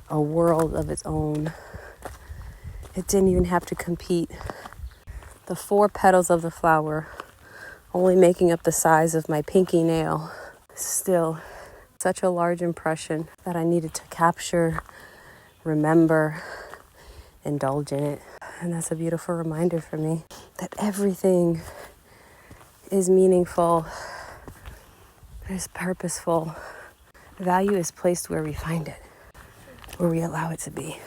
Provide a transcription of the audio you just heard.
a world of its own. It didn't even have to compete. The 4 petals of the flower, only making up the size of my pinky nail, still such a large impression that I needed to capture, remember, indulge in it. And that's a beautiful reminder for me that everything is meaningful, is purposeful. Value is placed where we find it, where we allow it to be.